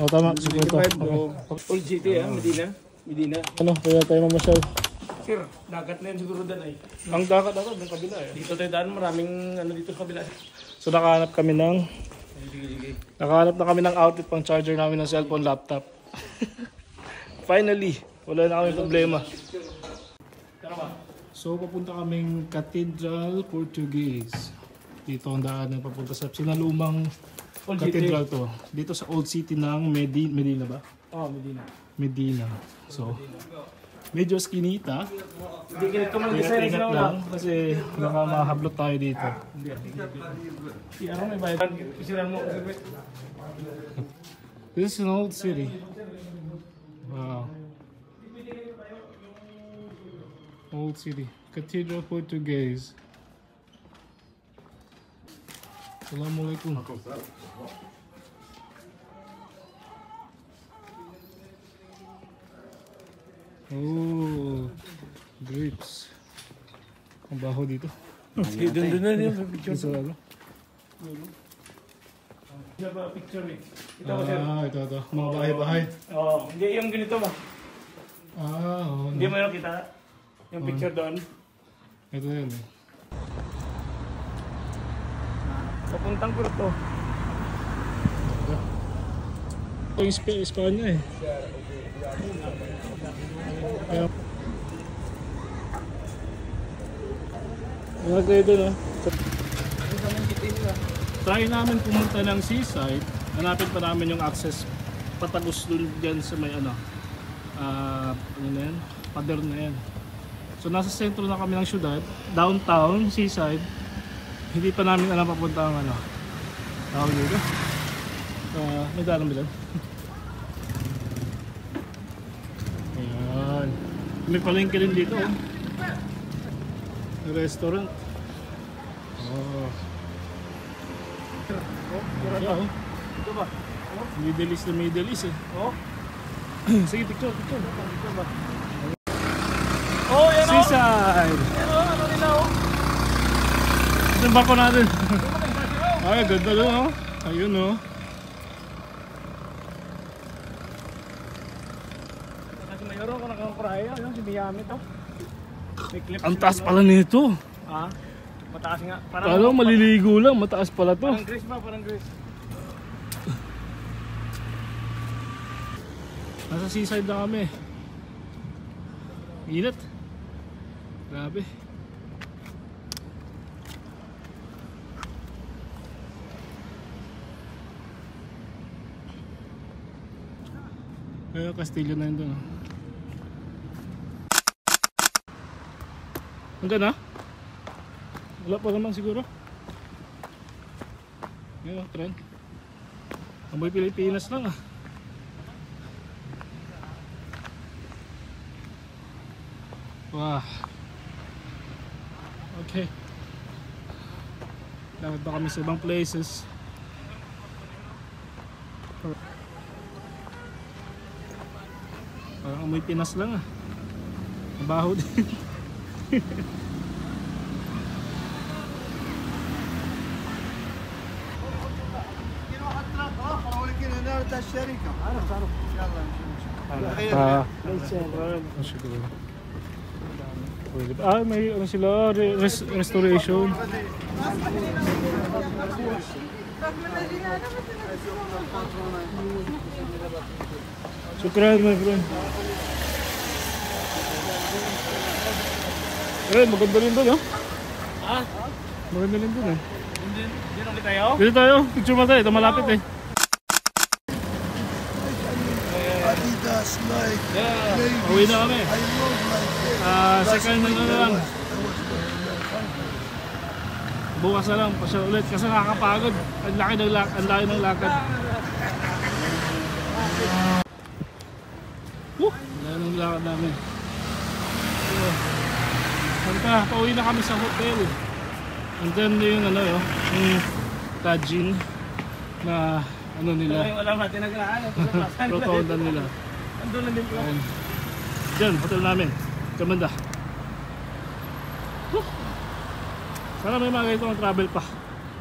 tama. 55 bro. Old City Medina. Ano, kaya tayo mamasyal. Sir, dagat na yan siguro doon ay. Ang dagat ng kabila eh. Dito tayo daan, maraming ano dito sa kabila. So nakahanap kami ng nakahanap na kami ng outlet pang charger namin ng cellphone, laptop. Finally, wala na kami problema. So papunta kaming Cathedral Portuguese. Dito ang daan na papunta sa sinalumang cathedral to. Dito sa Old City ng Medina ba? Oh, Medina. Medina. So, medyo skinita. Hindi ganito man design Ingat lang kasi baka mahablot tayo dito. Ano may bayad? Isiran mo. This is an old city. Wow. Old city. Cathedral Portuguese. Assalamualaikum. Oh, grapes. Ang baho dito. Doon na yung picture. Ito ano? Hindi ba picture eh? Ito. Mga bahay-bahay. Oh, hindi yung ganito ba? Oo. Hindi mo yung kita yung picture doon. Ito yan eh. Papuntang Porto. Ito yung Espanya eh. Kaya mga kayo doon oh. Try namin pumunta ng seaside. Hanapin pa namin yung access patagos dun dyan sa may ano na yan? Pader na yan. So nasa sentro na kami ng syudad, downtown, seaside. Hindi pa namin alam papunta ang ano tawag dito. May daan ba dyan? Ayan. May palengke din dito oh. Restaurant. Oh. Oh, Ito ba? Middle East na Middle East eh. Oh. Sige, picture. Ito ba? Oh, yan oh. Seaside. Yan oh, ano nila oh. Ito yung barko natin. Ay, ganda doon oh. Ayun oh. Kasi mayroon ko nakakuraya, yun si Miami to. May clip. Ang taas pala nito. Ha? Mataas nga. Kala maliligo lang, mataas pala to. Parang Greece ba? Parang Greece. Nasa seaside na kami. Init. Grabe. Kaya Castillo na yun doon. Hanggang na? Wala pa naman siguro. Ngayon, trend. Amoy Pilipinas lang ah. Wow. Okay. Dapat ba kami sa ibang places? Parang amoy Pinas lang ah. Mabaho din. الشركة عرف يلا نمشي may ano sila restoration. Shukran my friend. Maganda rin doon oh. Ha? Maganda rin doon eh. Dito ulit tayo? Dito tayo, picture mo tayo, ito malapit eh. Adidas, Nike, Uwi na kami. I love Nike. Second na lang. Bukas na lang, pasya ulit kasi nakakapagod. Ang laki ng lakad. Ang laki ng lakad namin. Pauwi na kami sa hotel. And then yung ano yung Tajin na ano nila. Yung alam natin nagraan. Rotonda nila. Andun na din po. Diyan, hotel namin. Kamanda. Sana may mga ganito ng travel pa.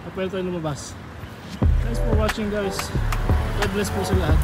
At pwede tayo lumabas. Thanks for watching guys. God bless po sa lahat.